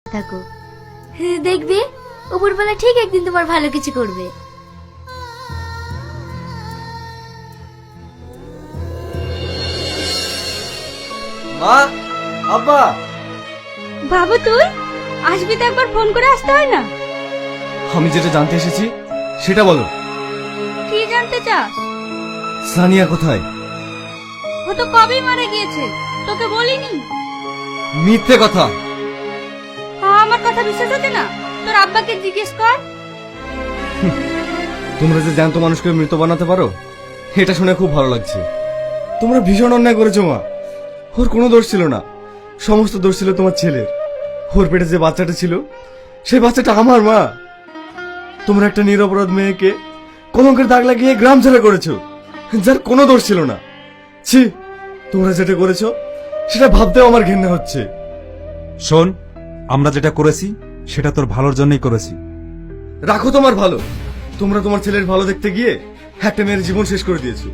থাকো, দেখবে উপরবেলা ঠিক একদিন তোমার ভালো কিছু করবে। মা, আব্বা। বাবু তুই আসবি তো একবার ফোন করে আসতে হয় না? আমি যেটা জানতে এসেছি সেটা বলো। কি জানতে চাস? সানিয়া কোথায়? ও তো কবেই মারা গিয়েছে, তোকে বলিনি? মিথ্যে কথা। আমার কথা বিশ্বাস হচ্ছে না? তোর আব্বাকে জিজ্ঞেস কর। তোমরা যে জ্যান্ত মানুষকে মৃত বানাতে পারো এটা শুনে খুব ভালো লাগছে। তোমরা ভীষণ অন্যায় করেছো মা। ওর কোনো দোষ ছিল না, সমস্ত দোষ ছিল তোমার ছেলের। ওর পেটে যে বাচ্চাটা ছিল সেই বাচ্চাটা আমার মা। তোমরা একটা নিরপরাধ মেয়েকে কলঙ্কের দাগ লাগিয়ে গ্রাম ছেড়ে করেছো, যার কোনো দোষ ছিল না। ছি, তোমরা যেটা করেছো সেটা ভাবতেও আমার ঘৃণা হচ্ছে। শোন, আমরা যেটা করেছি সেটা তোর ভালোর জন্যই করেছি। রাখো তোমার ভালো। তোমরা তোমার ছেলের ভালো দেখতে গিয়ে একটা মেয়ের জীবন শেষ করে দিয়েছো,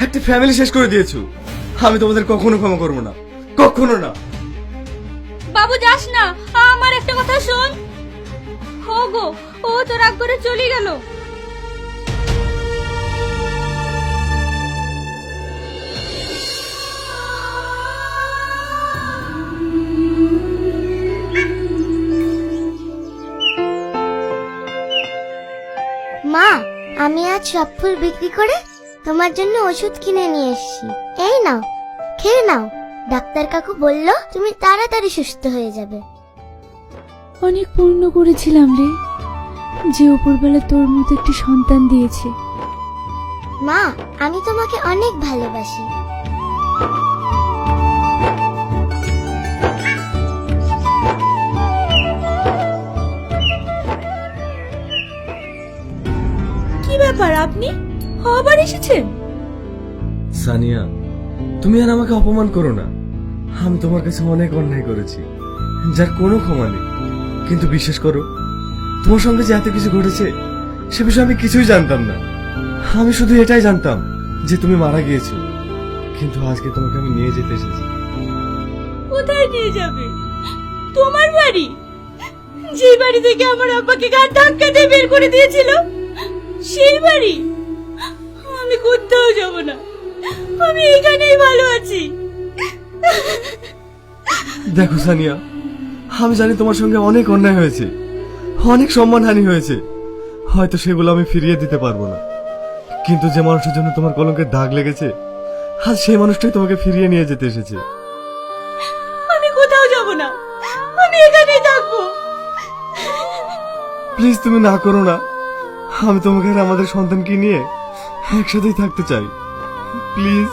একটা ফ্যামিলি শেষ করে দিয়েছো। আমি তোমাদের কখনো ক্ষমা করবো না, কখনো না। বাবু যাস না, আমার একটা কথা শোন। ও গো, ও তো রাগ করে চলে গেল। মা, আমি আজ সব ফুল বিক্রি করে তোমার জন্য ওষুধ কিনে নিয়ে এসেছি। এই নাও, খেয়ে নাও। ডাক্তার কাকু বলল তুমি তাড়াতাড়ি সুস্থ হয়ে যাবে। অনেক পূর্ণ করেছিলাম রে, যে উপরবেলা তোর মতো একটি সন্তান দিয়েছে। মা, আমি তোমাকে অনেক ভালোবাসি। কি ব্যাপার, আপনি আবার এসেছেন? সানিয়া, তুমি আর আমাকে অপমান করো না। আমি তোমার কাছে অনেক অন্যায় করেছি, যার কোনো ক্ষমা নেই। কিন্তু বিশ্বাস করো, তোমার সঙ্গে যে এত কিছু ঘটেছে সে বিষয়ে আমি কিছুই জানতাম না। আমি শুধু এটাই জানতাম যে তুমি মারা গিয়েছো। কিন্তু আজকে তোমাকে আমি নিয়ে যেতে এসেছি। কোথায় নিয়ে যাবে? তোমার বাড়ি? যে বাড়ি থেকে আমার আব্বাকে ঘাট ধাক্কা দিয়ে বের করে দিয়েছিল সেই বাড়ি? আমি কোথাও যাব না, আমি এখানেই ভালো আছি। দেখো সানিয়া, আমি জানি তোমার সঙ্গে অনেক অন্যায় হয়েছে, অনেক সম্মানহানি হয়েছে। হয়তো সেগুলো আমি ফিরিয়ে দিতে পারবো না, কিন্তু যে মানুষের জন্য তোমার কলঙ্কের দাগ লেগেছে আজ সেই মানুষটাই তোমাকে ফিরিয়ে নিয়ে যেতে এসেছে। আমি কোথাও যাব না, আমি এখানেই থাকবো। প্লিজ তুমি না করো না। আমি তোমাকে আর আমাদের সন্তানকে নিয়ে একসাথেই থাকতে চাই, প্লিজ।